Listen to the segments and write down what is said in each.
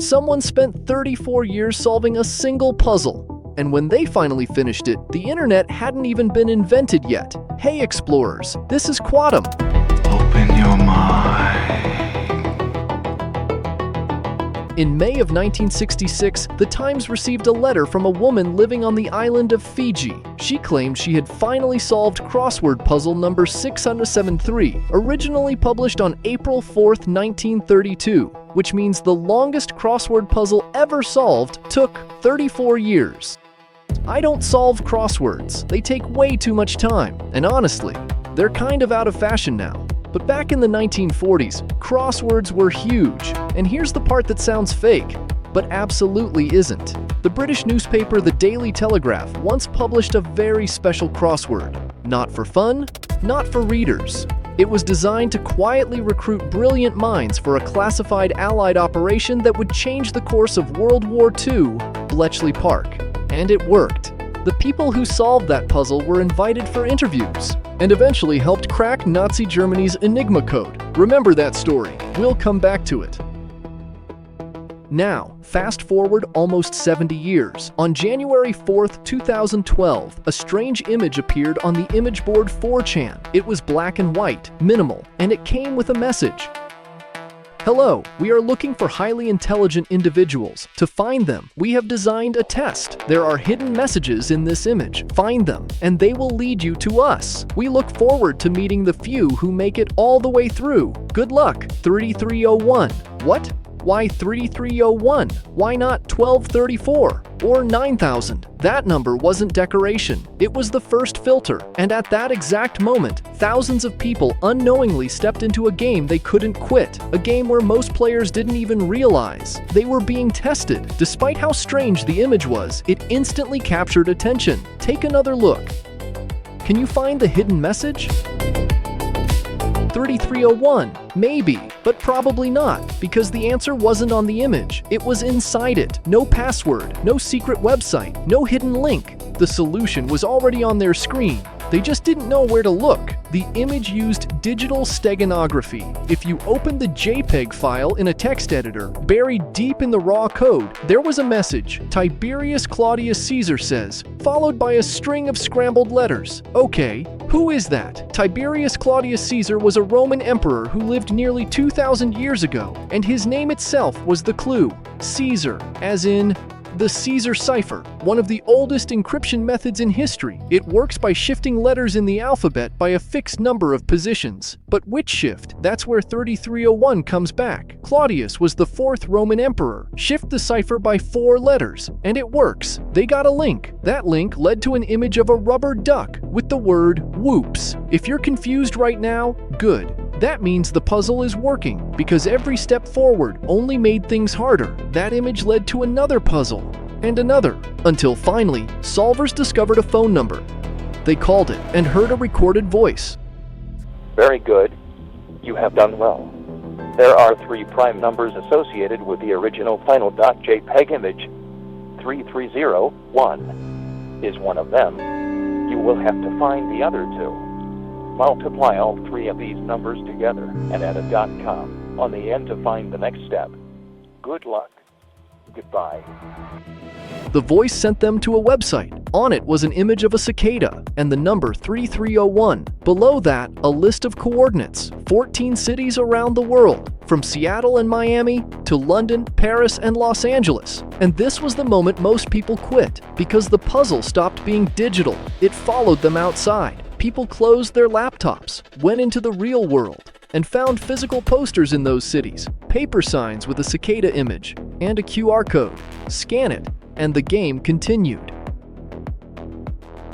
Someone spent 34 years solving a single puzzle. And when they finally finished it, the internet hadn't even been invented yet. Hey explorers, this is Quatom. Open your mind. In May of 1966, the Times received a letter from a woman living on the island of Fiji. She claimed she had finally solved crossword puzzle number 673, originally published on April 4th, 1932, which means the longest crossword puzzle ever solved took 34 years. I don't solve crosswords. They take way too much time, and honestly, they're kind of out of fashion now. But back in the 1940s, crosswords were huge. And here's the part that sounds fake, but absolutely isn't. The British newspaper The Daily Telegraph once published a very special crossword. Not for fun, not for readers. It was designed to quietly recruit brilliant minds for a classified Allied operation that would change the course of World War II, Bletchley Park. And it worked. The people who solved that puzzle were invited for interviews and eventually helped crack Nazi Germany's Enigma code. Remember that story. We'll come back to it. Now, fast forward almost 70 years. On January 4th, 2012, a strange image appeared on the image board 4chan. It was black and white, minimal, and it came with a message. Hello, we are looking for highly intelligent individuals. To find them, we have designed a test. There are hidden messages in this image. Find them, and they will lead you to us. We look forward to meeting the few who make it all the way through. Good luck, 3301. What? Why 3301? Why not 1234 or 9000? That number wasn't decoration. It was the first filter. And at that exact moment, thousands of people unknowingly stepped into a game they couldn't quit. A game where most players didn't even realize they were being tested. Despite how strange the image was, it instantly captured attention. Take another look. Can you find the hidden message? 3301, maybe, but probably not, because the answer wasn't on the image. It was inside it. No password, no secret website, no hidden link. The solution was already on their screen. They just didn't know where to look. The image used digital steganography. If you opened the JPEG file in a text editor, buried deep in the raw code, there was a message. Tiberius Claudius Caesar says, followed by a string of scrambled letters. Okay, who is that? Tiberius Claudius Caesar was a Roman emperor who lived nearly 2,000 years ago, and his name itself was the clue. Caesar, as in the Caesar cipher, one of the oldest encryption methods in history. It works by shifting letters in the alphabet by a fixed number of positions. But which shift? That's where 3301 comes back. Claudius was the 4th Roman emperor. Shift the cipher by 4 letters, and it works. They got a link. That link led to an image of a rubber duck with the word whoops. If you're confused right now, good. That means the puzzle is working, because every step forward only made things harder. That image led to another puzzle, and another, until finally, solvers discovered a phone number. They called it and heard a recorded voice. Very good. You have done well. There are 3 prime numbers associated with the original final .jpeg image. 3301 is one of them. You will have to find the other 2. Multiply all 3 of these numbers together and add a .com on the end to find the next step. Good luck. Goodbye. The voice sent them to a website. On it was an image of a cicada and the number 3301. Below that, a list of coordinates, 14 cities around the world, from Seattle and Miami to London, Paris, and Los Angeles. And this was the moment most people quit, because the puzzle stopped being digital. It followed them outside. People closed their laptops, went into the real world, and found physical posters in those cities, paper signs with a cicada image, and a QR code. Scan it, and the game continued.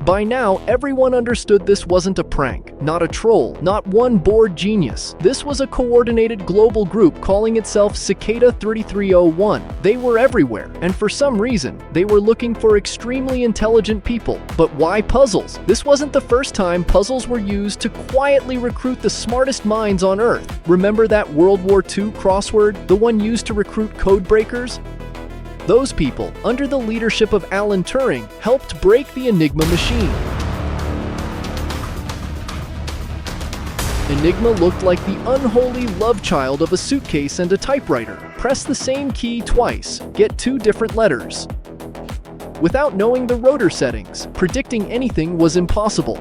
By now, everyone understood this wasn't a prank, not a troll, not one bored genius. This was a coordinated global group calling itself Cicada 3301. They were everywhere, and for some reason, they were looking for extremely intelligent people. But why puzzles? This wasn't the first time puzzles were used to quietly recruit the smartest minds on Earth. Remember that World War II crossword, the one used to recruit codebreakers? Those people, under the leadership of Alan Turing, helped break the Enigma machine. Enigma looked like the unholy love child of a suitcase and a typewriter. Press the same key twice, get 2 different letters. Without knowing the rotor settings, predicting anything was impossible.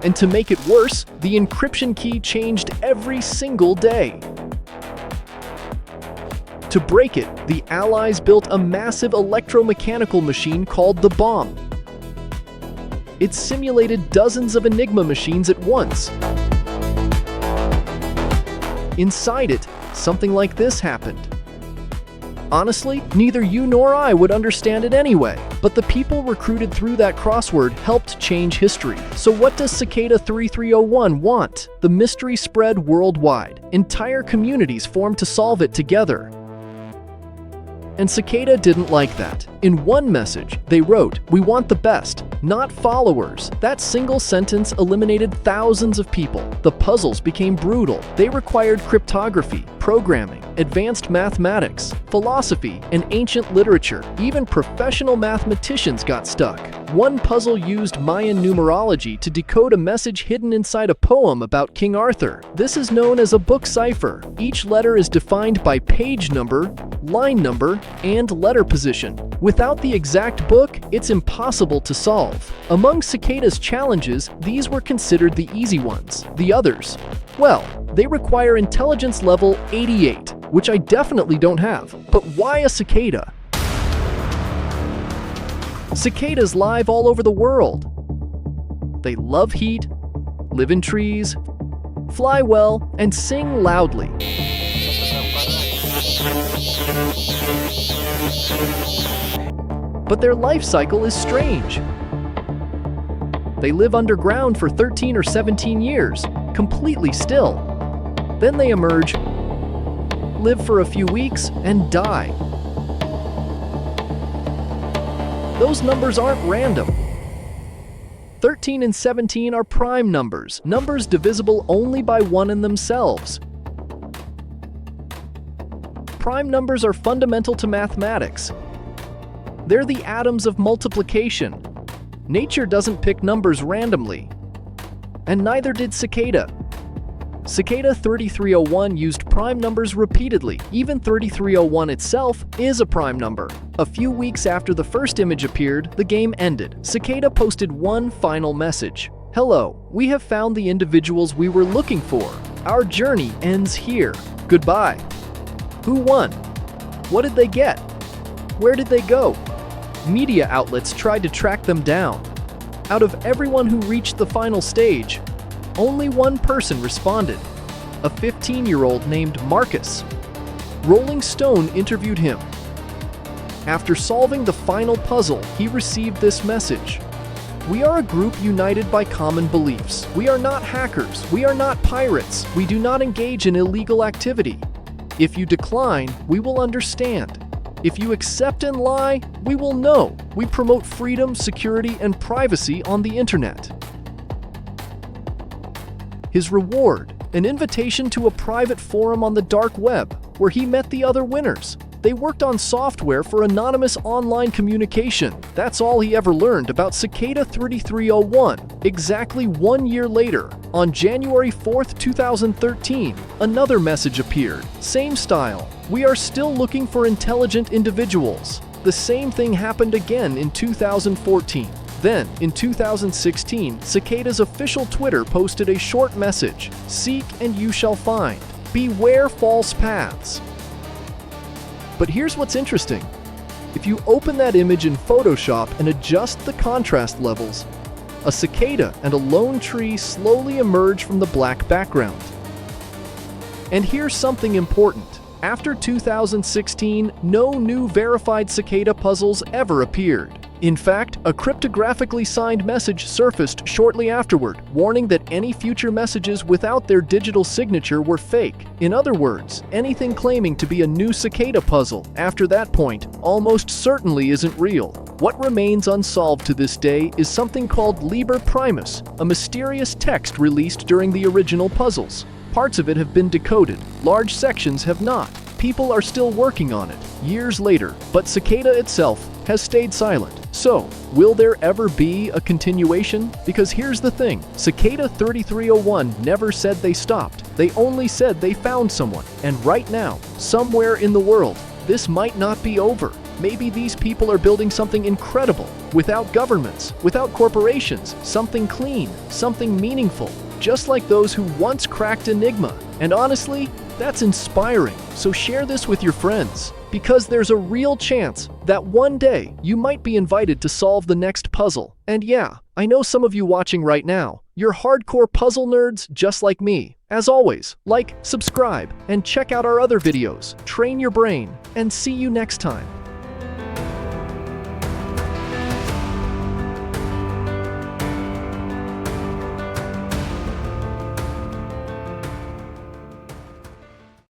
And to make it worse, the encryption key changed every single day. To break it, the Allies built a massive electromechanical machine called the bomb. It simulated dozens of Enigma machines at once. Inside it, something like this happened. Honestly, neither you nor I would understand it anyway, but the people recruited through that crossword helped change history. So what does Cicada 3301 want? The mystery spread worldwide. Entire communities formed to solve it together. And Cicada didn't like that. In one message, they wrote, "We want the best, not followers." That single sentence eliminated thousands of people. The puzzles became brutal. They required cryptography, programming, advanced mathematics, philosophy, and ancient literature. Even professional mathematicians got stuck. One puzzle used Mayan numerology to decode a message hidden inside a poem about King Arthur. This is known as a book cipher. Each letter is defined by page number, line number, and letter position. Without the exact book, it's impossible to solve. Among Cicada's challenges, these were considered the easy ones. The others, well, they require intelligence level 88, which I definitely don't have. But why a cicada? Cicadas live all over the world. They love heat, live in trees, fly well, and sing loudly. But their life cycle is strange. They live underground for 13 or 17 years, completely still. Then they emerge, live for a few weeks, and die. Those numbers aren't random. 13 and 17 are prime numbers, numbers divisible only by 1 in themselves. Prime numbers are fundamental to mathematics. They're the atoms of multiplication. Nature doesn't pick numbers randomly. And neither did Cicada. Cicada 3301 used prime numbers repeatedly. Even 3301 itself is a prime number. A few weeks after the first image appeared, the game ended. Cicada posted one final message. "Hello, we have found the individuals we were looking for. Our journey ends here. Goodbye." Who won? What did they get? Where did they go? Media outlets tried to track them down. Out of everyone who reached the final stage, only one person responded, a 15-year-old named Marcus. Rolling Stone interviewed him. After solving the final puzzle, he received this message. "We are a group united by common beliefs. We are not hackers. We are not pirates. We do not engage in illegal activity. If you decline, we will understand. If you accept and lie, we will know. We promote freedom, security, and privacy on the internet." His reward, an invitation to a private forum on the dark web, where he met the other winners. They worked on software for anonymous online communication. That's all he ever learned about Cicada 3301. Exactly 1 year later, on January 4th, 2013, another message appeared. Same style. "We are still looking for intelligent individuals." The same thing happened again in 2014. Then, in 2016, Cicada's official Twitter posted a short message, "Seek and you shall find. Beware false paths." But here's what's interesting. If you open that image in Photoshop and adjust the contrast levels, a cicada and a lone tree slowly emerge from the black background. And here's something important. After 2016, no new verified cicada puzzles ever appeared. In fact, a cryptographically signed message surfaced shortly afterward, warning that any future messages without their digital signature were fake. In other words, anything claiming to be a new cicada puzzle after that point almost certainly isn't real. What remains unsolved to this day is something called Liber Primus, a mysterious text released during the original puzzles. Parts of it have been decoded, large sections have not. People are still working on it, years later, but Cicada itself has stayed silent. So, will there ever be a continuation? Because here's the thing, Cicada 3301 never said they stopped. They only said they found someone. And right now, somewhere in the world, this might not be over. Maybe these people are building something incredible, without governments, without corporations, something clean, something meaningful, just like those who once cracked Enigma. And honestly, that's inspiring. So share this with your friends, because there's a real chance that one day you might be invited to solve the next puzzle. And yeah, I know some of you watching right now, you're hardcore puzzle nerds just like me. As always, like, subscribe, and check out our other videos. Train your brain, and see you next time.